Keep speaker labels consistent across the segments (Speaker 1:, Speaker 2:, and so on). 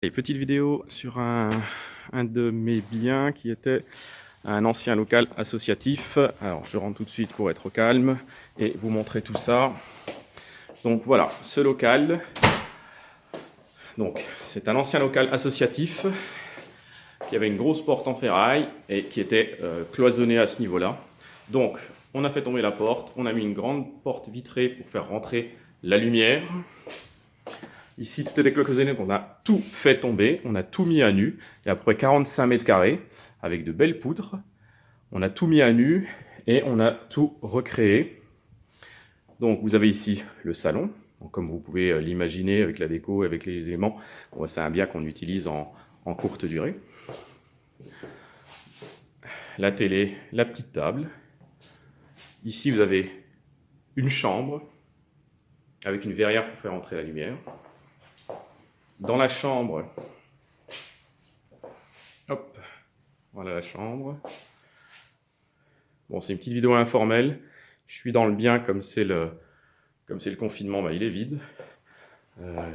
Speaker 1: Et petite vidéo sur un de mes biens qui était un ancien local associatif. Alors je rentre tout de suite pour être au calme et vous montrer tout ça. Donc voilà, ce local. Donc c'est un ancien local associatif qui avait une grosse porte en ferraille et qui était cloisonné à ce niveau-là. Donc on a fait tomber la porte, on a mis une grande porte vitrée pour faire rentrer la lumière. Ici, tout était cloisonné, donc on a tout fait tomber, on a tout mis à nu. Il y a à peu près 45 mètres carrés avec de belles poutres. On a tout mis à nu et on a tout recréé. Donc vous avez ici le salon, donc, comme vous pouvez l'imaginer avec la déco, avec les éléments. Bon, c'est un bien qu'on utilise en courte durée. La télé, la petite table. Ici, vous avez une chambre avec une verrière pour faire entrer la lumière. Dans la chambre, hop, voilà la chambre. Bon, c'est une petite vidéo informelle. Je suis dans le bien, comme c'est le confinement, bah, il est vide.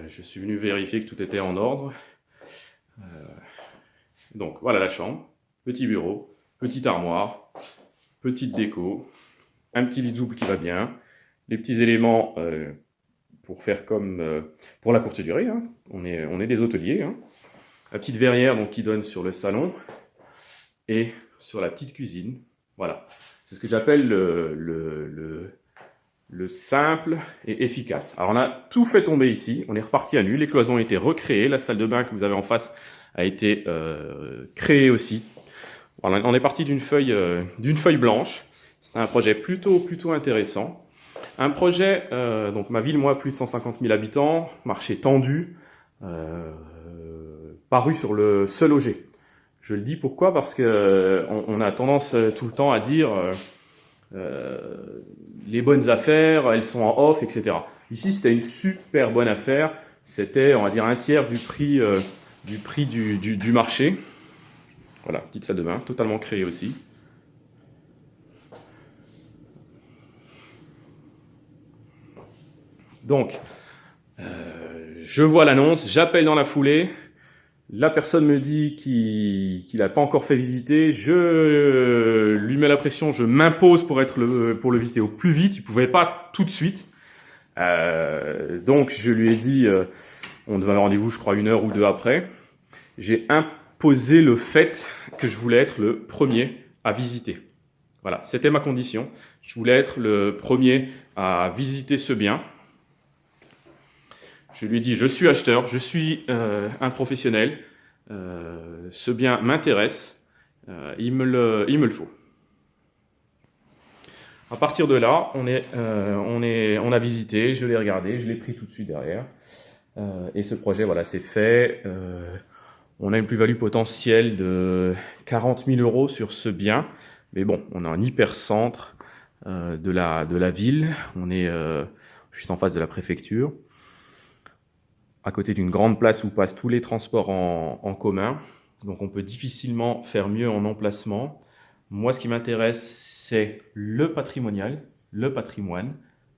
Speaker 1: Je suis venu vérifier que tout était en ordre. Donc voilà la chambre, petit bureau, petite armoire, petite déco, un petit lit double qui va bien, les petits éléments pour faire comme pour la courte durée, hein. On est des hôteliers, hein. La petite verrière donc, qui donne sur le salon et sur la petite cuisine. Voilà, c'est ce que j'appelle le simple et efficace. Alors on a tout fait tomber ici, on est reparti à nu, les cloisons ont été recréées, la salle de bain que vous avez en face a été créée aussi. Voilà, on est parti d'une feuille blanche. C'était un projet plutôt intéressant. Un projet, donc ma ville, moi, plus de 150 000 habitants, marché tendu, paru sur le se loger. Je le dis pourquoi? Parce que on a tendance tout le temps à dire les bonnes affaires, elles sont en off, etc. Ici, c'était une super bonne affaire. C'était, on va dire, un tiers du prix du marché. Voilà, petite salle de bain, totalement créée aussi. Donc, je vois l'annonce, j'appelle dans la foulée. La personne me dit qu'il n'a pas encore fait visiter. Je lui mets la pression, je m'impose pour le visiter au plus vite. Il ne pouvait pas tout de suite. Donc, je lui ai dit, on devait avoir rendez-vous, je crois, 1 heure ou 2 après. J'ai imposé le fait que je voulais être le premier à visiter. Voilà, c'était ma condition. Je voulais être le premier à visiter ce bien. Je lui ai dit, je suis acheteur, je suis un professionnel, ce bien m'intéresse, il me le faut. À partir de là, on a visité, je l'ai regardé, je l'ai pris tout de suite derrière. Et ce projet, voilà, c'est fait. On a une plus-value potentielle de 40 000 € sur ce bien. Mais bon, on a un hypercentre de la ville. On est juste en face de la préfecture, à côté d'une grande place où passent tous les transports en commun. Donc on peut difficilement faire mieux en emplacement. Moi, ce qui m'intéresse, c'est le patrimonial, le patrimoine,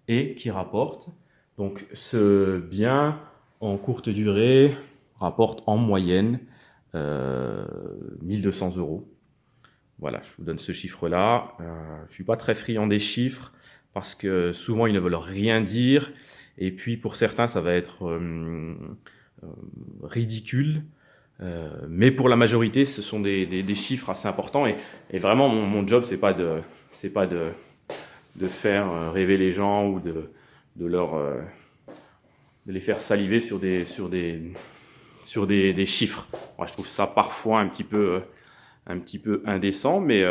Speaker 1: et qui rapporte. Donc ce bien en courte durée rapporte en moyenne 1200 €. Voilà, je vous donne ce chiffre-là. Je suis pas très friand des chiffres parce que souvent ils ne veulent rien dire. Et puis pour certains, ça va être ridicule. Mais pour la majorité, ce sont des chiffres assez importants. Et vraiment, mon job, c'est pas de faire rêver les gens ou de les faire saliver sur des chiffres. Moi, je trouve ça parfois un petit peu indécent, mais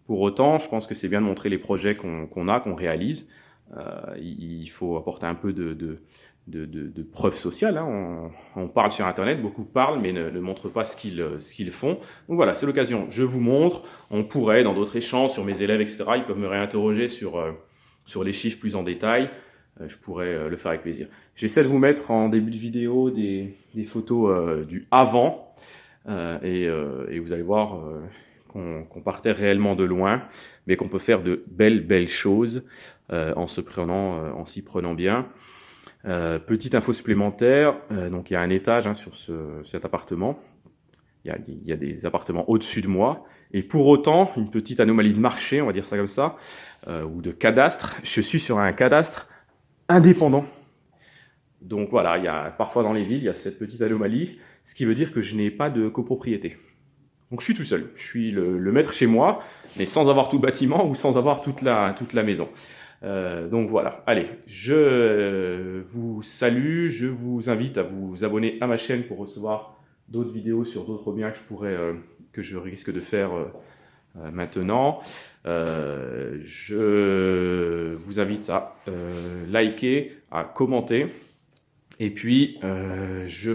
Speaker 1: pour autant, je pense que c'est bien de montrer les projets qu'on réalise. Il faut apporter un peu de preuve sociale, hein. On parle sur Internet, beaucoup parlent, mais ne montrent pas ce qu'ils font. Donc voilà, c'est l'occasion. Je vous montre. On pourrait, dans d'autres échanges, sur mes élèves, etc., ils peuvent me réinterroger sur les chiffres plus en détail. Je pourrais le faire avec plaisir. J'essaie de vous mettre en début de vidéo des photos du avant, et vous allez voir qu'on partait réellement de loin, mais qu'on peut faire de belles choses en s'y prenant bien. Petite info supplémentaire, donc il y a un étage sur cet appartement. Il y a des appartements au-dessus de moi. Et pour autant, une petite anomalie de marché, on va dire ça comme ça, ou de cadastre, je suis sur un cadastre indépendant. Donc voilà, parfois dans les villes, il y a cette petite anomalie, ce qui veut dire que je n'ai pas de copropriété. Donc je suis tout seul, je suis le maître chez moi, mais sans avoir tout le bâtiment ou sans avoir toute la maison. Donc voilà, allez, je vous salue, je vous invite à vous abonner à ma chaîne pour recevoir d'autres vidéos sur d'autres biens que je risque de faire maintenant. Je vous invite à liker, à commenter, et puis je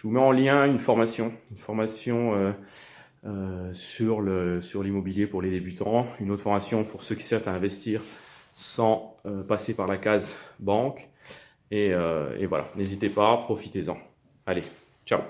Speaker 1: vous mets en lien une formation sur l'immobilier pour les débutants, une autre formation pour ceux qui cherchent à investir sans passer par la case banque. Et voilà, n'hésitez pas, profitez-en. Allez, ciao!